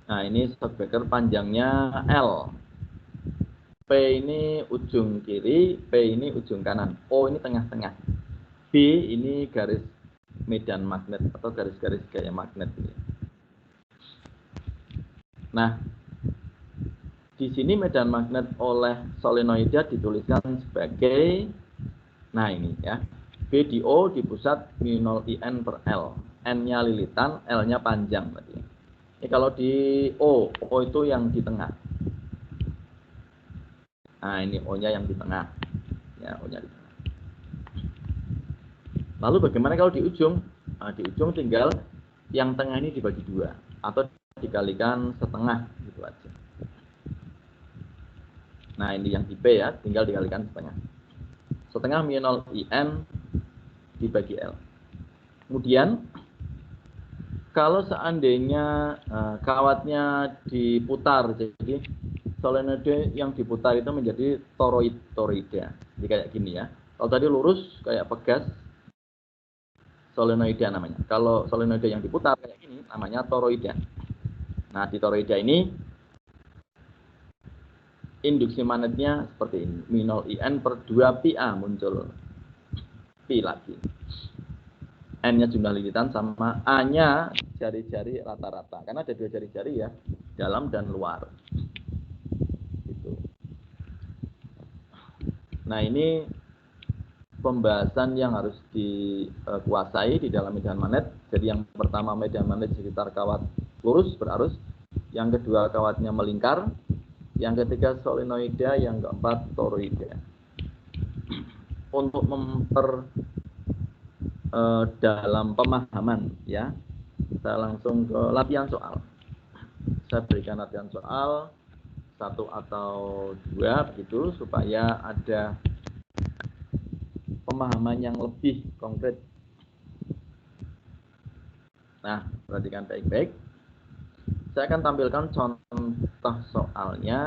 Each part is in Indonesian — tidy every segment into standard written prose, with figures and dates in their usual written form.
Nah, ini Stockbreaker panjangnya L. P ini ujung kiri, P ini ujung kanan, O ini tengah-tengah. B ini garis medan magnet atau garis-garis gaya magnet. Nah, di sini medan magnet oleh solenoida dituliskan sebagai, nah ini ya, B di O di pusat mu 0 IN per L. N-nya lilitan, L-nya panjang tadi. Ini kalau di O itu yang di tengah. Nah, ini O-nya yang di tengah. Ya, O-nya di tengah. Lalu bagaimana kalau di ujung? Nah, di ujung tinggal yang tengah ini dibagi dua atau dikalikan setengah gitu aja. Nah, ini yang di P ya, tinggal dikalikan setengah. Setengah mu 0 IN dibagi L. Kemudian kalau seandainya kawatnya diputar, jadi solenoida yang diputar itu menjadi toroida. Jadi kayak gini ya. Kalau tadi lurus kayak pegas, solenoida namanya. Kalau solenoida yang diputar kayak gini namanya toroida. Nah, di toroida ini induksi magnetnya seperti ini. Mu 0 IN per 2 PA muncul. Pi lagi. N-nya jumlah lilitan sama A-nya jari-jari rata-rata. Karena ada dua jari-jari ya, dalam dan luar. Gitu. Nah, ini pembahasan yang harus dikuasai di dalam medan magnet. Jadi yang pertama medan magnet sekitar kawat lurus berarus, yang kedua kawatnya melingkar, yang ketiga solenoida, yang keempat toroida. Untuk dalam pemahaman ya, saya langsung ke latihan soal. Saya berikan latihan soal 1 atau 2 begitu supaya ada pemahaman yang lebih konkret. Nah, perhatikan baik-baik. Saya akan tampilkan contoh soalnya.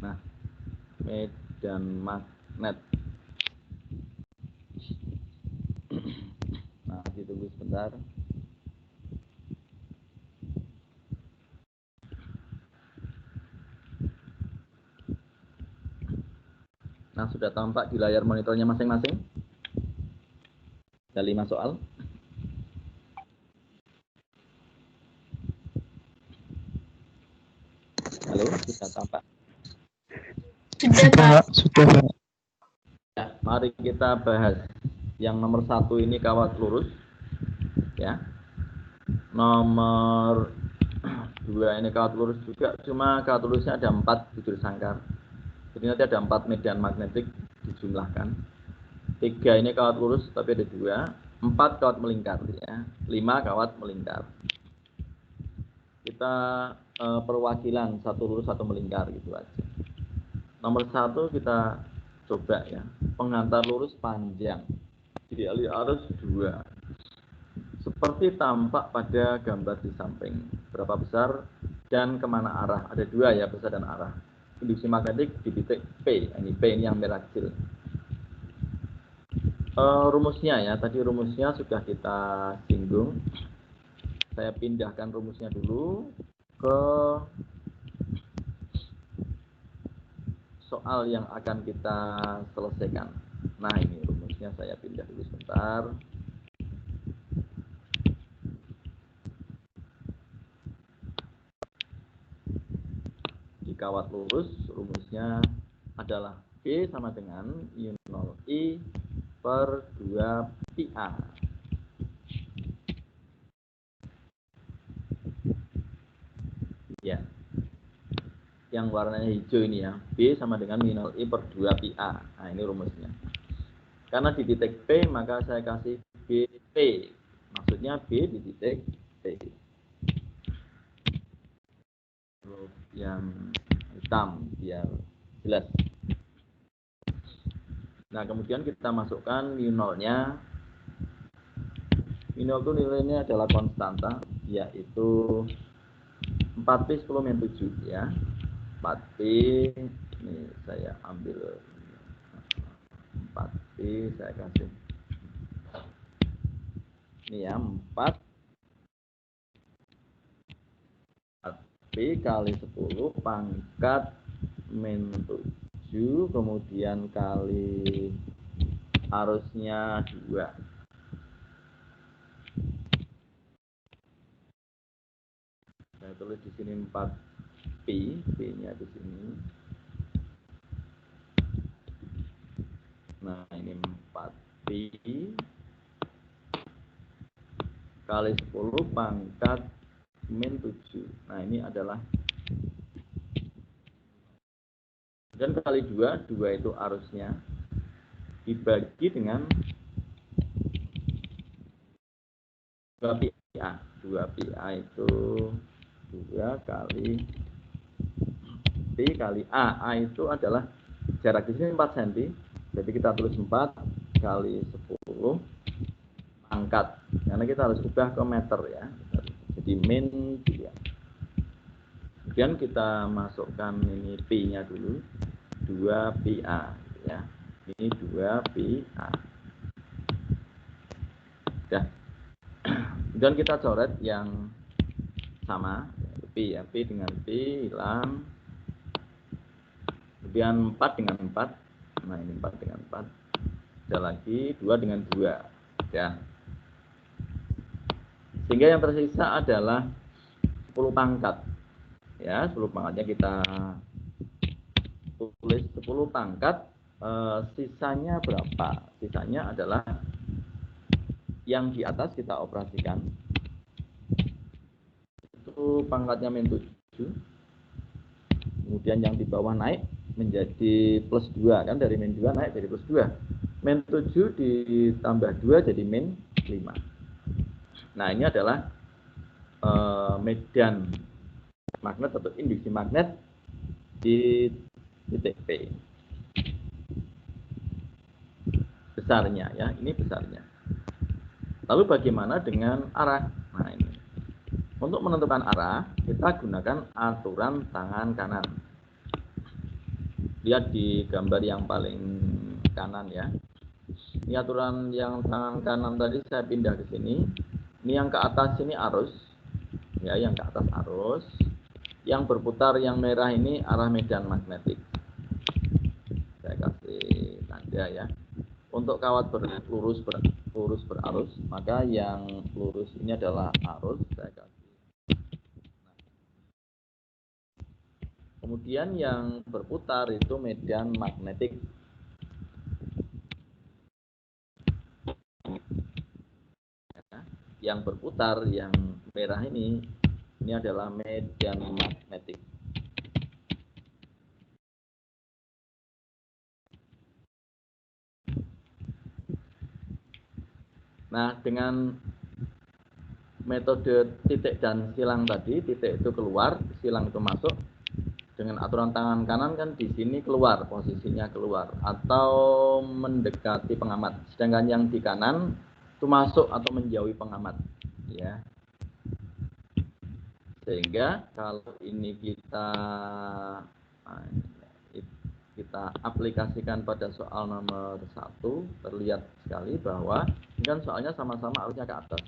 Nah, medan magnet. Nah, ditunggu sebentar. Nah, sudah tampak di layar monitornya masing-masing. Ada 5 soal. Halo, sudah tampak? Sudah. Ya, mari kita bahas. Yang nomor 1 ini kawat lurus. Ya. Nomor 2 ini kawat lurus juga, cuma kawat lurusnya ada 4 bujur sangkar. Jadi nanti ada 4 medan magnetik dijumlahkan. 3 ini kawat lurus tapi ada 2, 4 kawat melingkar ya, 5 kawat melingkar. Kita perwakilan 1 lurus 1 melingkar gitu aja. Nomor 1 kita coba ya, pengantar lurus panjang, dialih arus 2. Seperti tampak pada gambar di samping, berapa besar dan kemana arah. Ada 2 ya, besar dan arah. Induksi magnetik di titik P, ini P ini yang merah kecil. Rumusnya ya, tadi rumusnya sudah kita singgung. Saya pindahkan rumusnya dulu ke soal yang akan kita selesaikan. Nah, ini rumusnya saya pindah dulu sebentar. Di kawat lurus rumusnya adalah B sama dengan U0I per 2 PA. Ya, yang warnanya hijau ini ya, B sama dengan U0I per 2 PA. Nah, ini rumusnya. Karena di titik P, maka saya kasih BP. Maksudnya B di titik P. Yang hitam biar jelas. Nah, kemudian kita masukkan minolnya. Minol itu nilainya adalah konstanta, yaitu 4P 10 min 7 ya. 4P, ini saya ambil 4P, saya kasih. Ini ya, 4P kali 10 pangkat min 7, kemudian kali arusnya 2. Saya tulis di sini 4P, P-nya di sini. Nah, ini 4P kali 10 pangkat min 7. Nah, ini adalah, dan kali 2, 2 itu arusnya, dibagi dengan 2PA. 2PA itu 2 kali P kali A. A itu adalah jarak di sini 4 cm. Jadi kita tulis 4 kali 10 pangkat. Karena kita harus ubah ke meter ya. Jadi min 2. Kemudian kita masukkan ini P-nya dulu. 2PA ya. Ini 2PA. Sudah. Kemudian kita coret yang sama, P ya, P dengan P hilang. Kemudian 4 dengan 4. Nah, ini 4 dengan 4. Ada lagi 2 dengan 2. Ya. Sehingga yang tersisa adalah 10 pangkat. Ya, 10 pangkatnya kita tulis 10 pangkat. Sisanya berapa? Sisanya adalah yang di atas kita operasikan. Itu pangkatnya min 7. Kemudian yang di bawah naik menjadi plus 2 kan, dari min 2 naik jadi plus 2. Min 7 ditambah 2 jadi min 5. Nah, ini adalah medan magnet atau induksi magnet di titik P. Besarnya ya, ini besarnya. Lalu bagaimana dengan arah? Nah, ini. Untuk menentukan arah, kita gunakan aturan tangan kanan. Lihat di gambar yang paling kanan ya. Ini aturan yang tangan kanan tadi saya pindah ke sini. Ini yang ke atas ini arus. Ya, yang ke atas arus. Yang berputar yang merah ini arah medan magnetik. Saya kasih tanda ya. Untuk kawat lurus berarus, maka yang lurus ini adalah arus. Saya kasih. Kemudian yang berputar itu medan magnetik. Yang berputar yang merah ini adalah medan magnetik. Nah, dengan metode titik dan silang tadi, titik itu keluar, silang itu masuk. Dengan aturan tangan kanan kan di sini keluar, posisinya keluar atau mendekati pengamat. Sedangkan yang di kanan itu masuk atau menjauhi pengamat, ya. Sehingga kalau ini kita aplikasikan pada soal nomor 1, terlihat sekali bahwa ini kan soalnya sama-sama arusnya ke atas.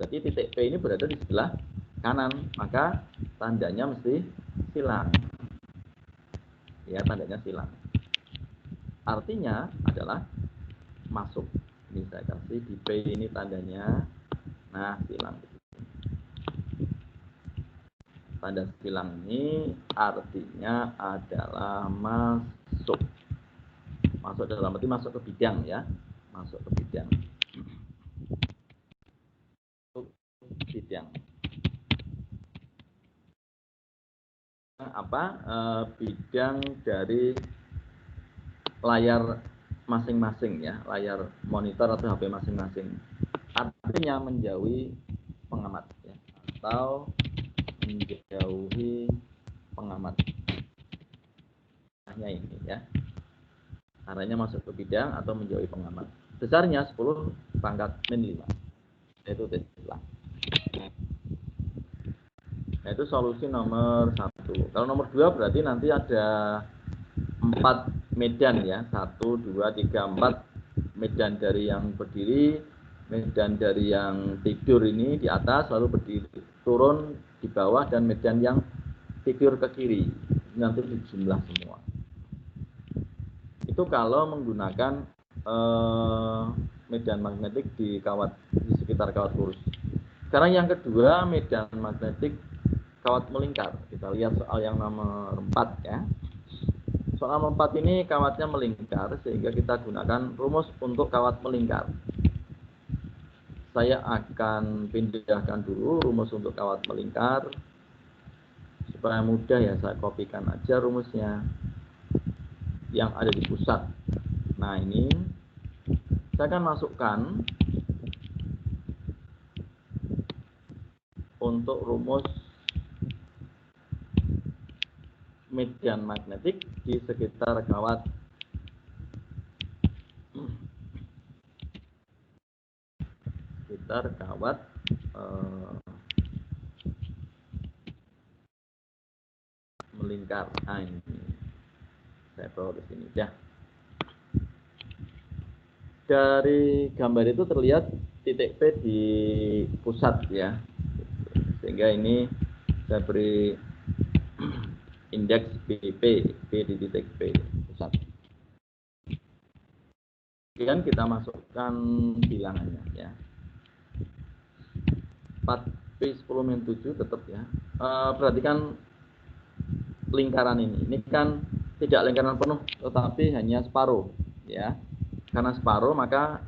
Jadi titik P ini berada di sebelah kanan, maka tandanya mesti silang. Ya, tandanya silang. Artinya adalah masuk. Ini saya kasih di P ini tandanya, nah silang. Tanda silang ini artinya adalah masuk. Masuk dalam arti masuk ke bidang ya, masuk ke bidang. Bidang. Bidang dari layar masing-masing ya, layar monitor atau HP masing-masing. Artinya menjauhi pengamat ya, atau menjauhi pengamat. Hanya ini ya. arahnya masuk ke bidang atau menjauhi pengamat. Besarnya 10 pangkat min 5, yaitu Tesla. Nah, itu solusi nomor 1. Kalau nomor 2 berarti nanti ada 4 medan ya, 1, 2, 3, 4 medan dari yang berdiri, medan dari yang tidur ini di atas, lalu berdiri turun di bawah, dan medan yang tidur ke kiri. Nanti dijumlah semua. Itu kalau menggunakan medan magnetik di sekitar kawat lurus. Sekarang yang kedua, medan magnetik kawat melingkar. Kita lihat soal yang nomor 4 ya. Soal nomor 4 ini kawatnya melingkar, sehingga kita gunakan rumus untuk kawat melingkar. Saya akan pindahkan dulu rumus untuk kawat melingkar supaya mudah ya, saya kopikan aja rumusnya yang ada di pusat. Nah, ini saya akan masukkan untuk rumus medan magnetik di sekitar kawat melingkar. Nah, ini saya bawa ke sini ya. Dari gambar itu terlihat titik P di pusat ya, sehingga ini saya beri indeks BP, P di titik P pusat. Kemudian kita masukkan bilangannya ya. 4P10-7 tetap ya. Perhatikan lingkaran ini kan tidak lingkaran penuh, tetapi hanya separuh ya. Karena separuh, maka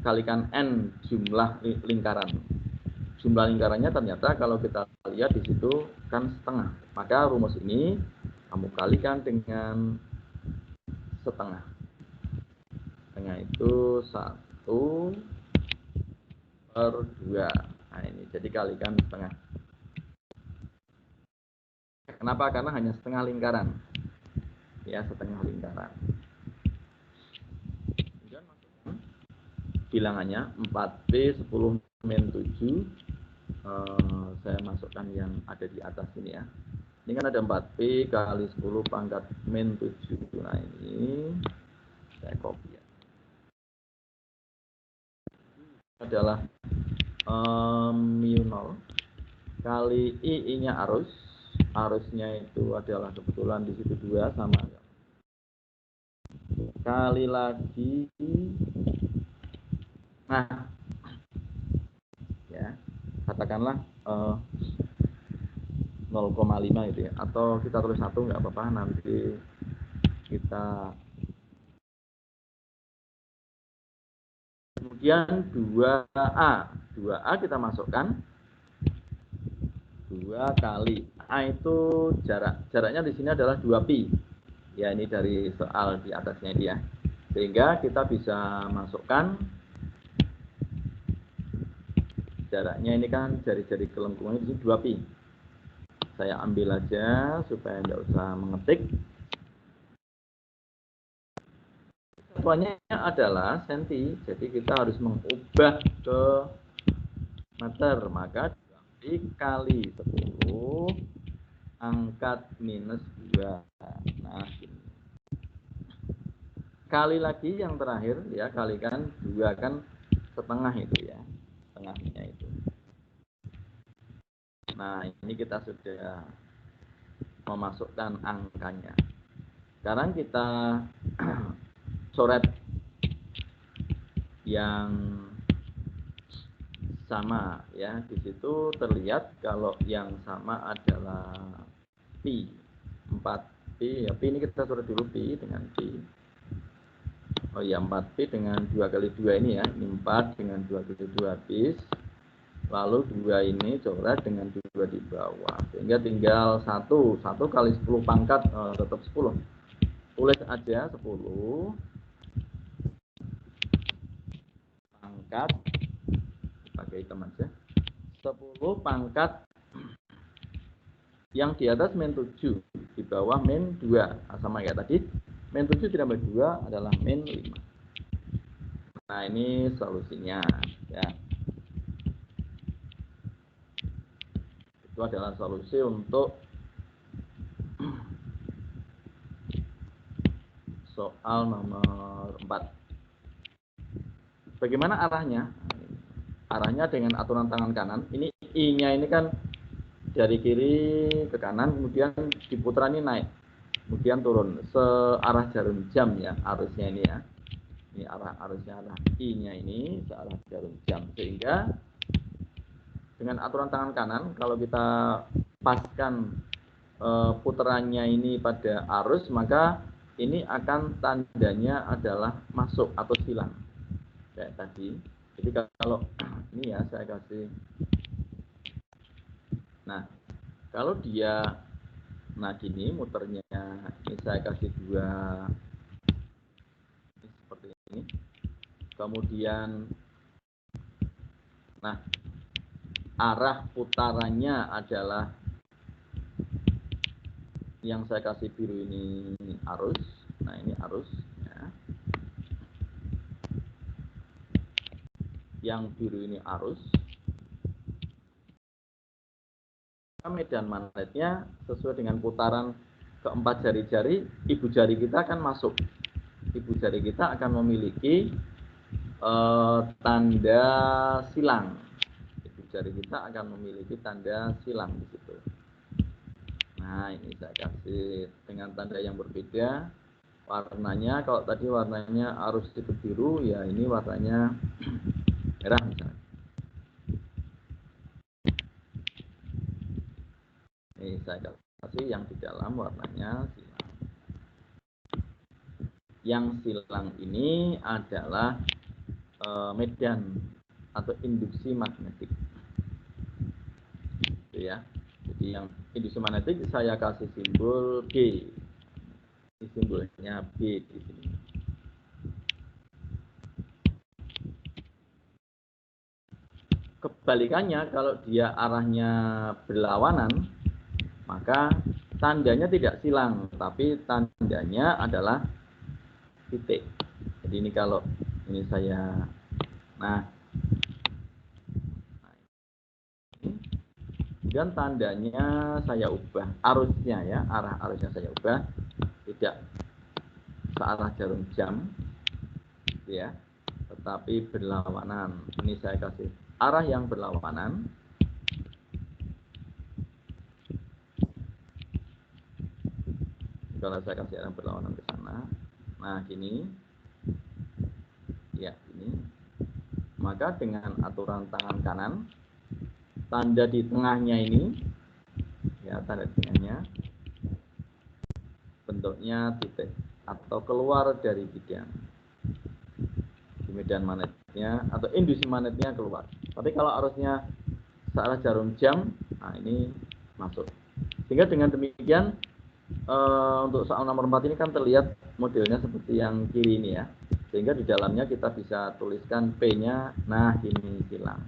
kalikan N jumlah lingkaran. Jumlah lingkarannya ternyata kalau kita lihat di situ kan setengah. Maka rumus ini kamu kalikan dengan setengah. Setengah itu 1/2. Nah, ini jadi kalikan setengah. Kenapa? Karena hanya setengah lingkaran. Ya, setengah lingkaran. Bilangannya 4P10-7. Saya masukkan yang ada di atas ini ya. Ini kan ada 4P kali 10 pangkat min 7. Nah, ini saya copy ya. Adalah mu 0 kali I-nya arus. Arusnya itu adalah kebetulan di situ 2 sama. Kali lagi, nah ya, katakanlah 0,5 itu ya, atau kita tulis 1 nggak apa-apa, nanti kita kemudian 2A kita masukkan 2 kali A itu jaraknya di sini adalah 2pi ya, ini dari soal di atasnya dia, sehingga kita bisa masukkan jaraknya ini kan jari-jari kelengkungannya di sini 2pi. Saya ambil aja supaya tidak usah mengetik. Satuannya adalah senti, jadi kita harus mengubah ke meter, maka dikali 10 angkat minus 2. Nah, kali lagi yang terakhir ya, kalikan 2 kan setengah itu ya, setengahnya itu. Nah, ini kita sudah memasukkan angkanya. Sekarang kita coret yang sama ya. Di situ terlihat kalau yang sama adalah pi 4pi ya. Pi ini kita coret dulu, pi dengan pi. Oh ya, 4pi dengan 2 kali 2 ini ya. Ini 4 dengan 2 kali 2 habis. Lalu 2 ini coret dengan 2 di bawah. Sehingga tinggal 1 kali 10 pangkat tetap 10. Tulis aja 10 pangkat, pakai hitam aja, 10 pangkat yang di atas min 7, di bawah min 2. Nah, sama kayak tadi, Min 7 ditambah 2 adalah min 5. Nah, ini solusinya ya. Itu adalah solusi untuk soal nomor 4. Bagaimana arahnya? Arahnya dengan aturan tangan kanan. Ini I-nya ini kan dari kiri ke kanan, kemudian diputar ini naik, kemudian turun searah jarum jam ya, arusnya ini ya. Ini arusnya arah I-nya ini searah jarum jam, sehingga dengan aturan tangan kanan kalau kita paskan putarannya ini pada arus, maka ini akan tandanya adalah masuk atau silang kayak tadi. Jadi kalau ini ya saya kasih, nah kalau dia nah gini muternya, ini saya kasih 2 ini seperti ini, kemudian nah arah putarannya adalah yang saya kasih biru ini arus. Nah ini arus ya. Yang biru ini arus. Medan magnetnya sesuai dengan putaran keempat jari-jari, ibu jari kita akan masuk. Ibu jari kita akan memiliki tanda silang. Ibu jari kita akan memiliki tanda silang di situ. Nah, ini saya kasih dengan tanda yang berbeda. Warnanya, kalau tadi warnanya arus itu biru, ya ini warnanya merah misalnya. Ini saya kasih yang di dalam warnanya silang. Yang silang ini adalah medan atau induksi magnetik. Itu ya. Jadi yang induksi magnetik saya kasih simbol B. Ini simbolnya B di sini. Kebalikannya, kalau dia arahnya berlawanan, maka tandanya tidak silang, tapi tandanya adalah titik. Jadi ini kalau ini saya, nah dan tandanya saya ubah, arusnya ya, arah arusnya saya ubah, tidak searah jarum jam, ya, tetapi berlawanan. Ini saya kasih arah yang berlawanan. Kalau saya kasih arah berlawanan ke sana, nah gini, ya ini, maka dengan aturan tangan kanan, tanda di tengahnya ini, ya tanda di tengahnya, bentuknya titik atau keluar dari bidang. Di medan magnetnya atau induksi magnetnya keluar. Tapi kalau arusnya searah jarum jam, nah ini masuk. Sehingga dengan demikian untuk soal nomor 4 ini kan terlihat modelnya seperti yang kiri ini ya. Sehingga di dalamnya kita bisa tuliskan P-nya, nah ini silang.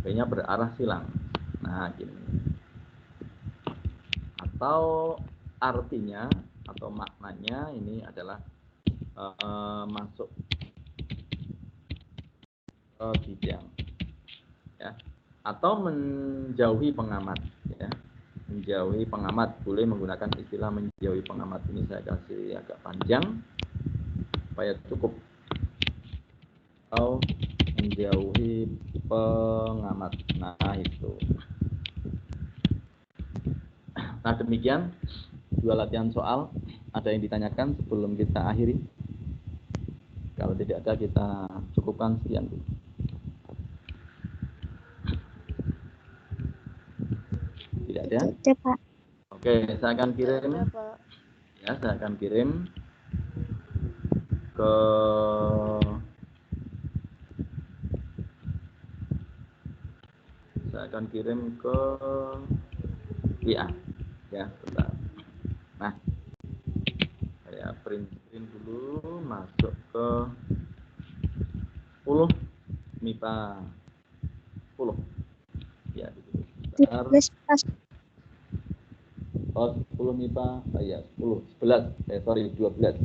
P-nya berarah silang. Nah gini. Atau artinya atau maknanya ini adalah masuk bidang ya, atau menjauhi pengamat ya, menjauhi pengamat, boleh menggunakan istilah menjauhi pengamat. Ini saya kasih agak panjang supaya cukup, atau menjauhi pengamat. Nah itu. Nah demikian 2 latihan soal. Ada yang ditanyakan sebelum kita akhiri? Kalau tidak ada, kita cukupkan sekian dulu. Tidak ada? Tidak, Pak. Oke, saya akan kirim. Tidak ada, Pak. Ya, saya akan kirim ke WA ya, bentar. Nah, saya print dulu, masuk ke 10 MIPA 10 ya, di sini. Bentar. Tulis pas. Oh, 10 MIPA, ya 10, 11, sorry 12.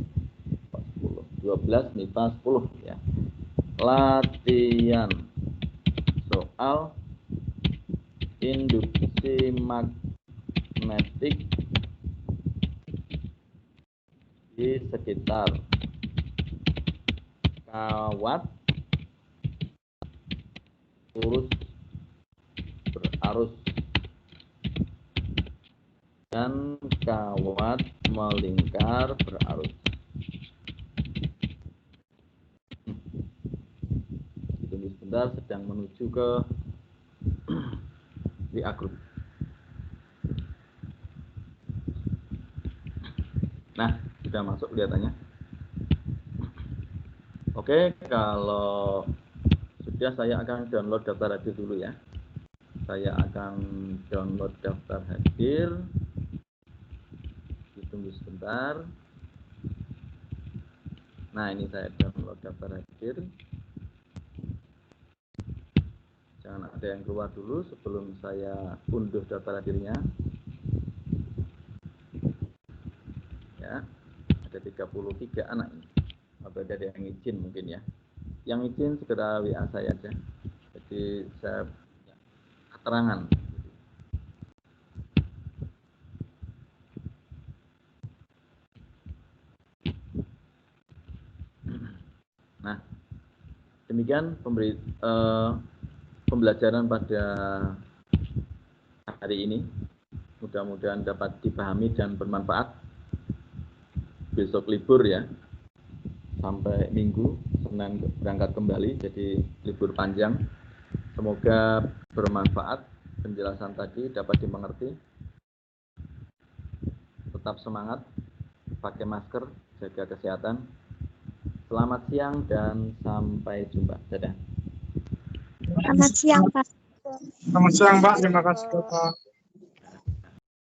12 MIPA 10 ya. Latihan soal induksi magnetik di sekitar kawat lurus berarus dan kawat melingkar berarus. Tunggu sebentar, sedang menuju ke WA group. Nah, sudah masuk kelihatannya. Oke, kalau sudah saya akan download daftar hadir dulu ya. Saya akan download daftar hadir. Ditunggu sebentar. Nah, ini saya download daftar hadir. Jangan ada yang keluar dulu sebelum saya unduh daftar hadirnya. Ya, ada 33 anak ini. Atau ada yang izin mungkin ya. Yang izin segera WA saya aja. Jadi saya keterangan. Nah, demikian pembelajaran pada hari ini. Mudah-mudahan dapat dipahami dan bermanfaat. Besok libur ya, sampai Minggu, Senin berangkat kembali, jadi libur panjang. Semoga bermanfaat penjelasan tadi, dapat dimengerti. Tetap semangat, pakai masker, jaga kesehatan. Selamat siang dan sampai jumpa. Dadah. Selamat siang, Pak. Selamat siang, Pak. Terima kasih, Bapak.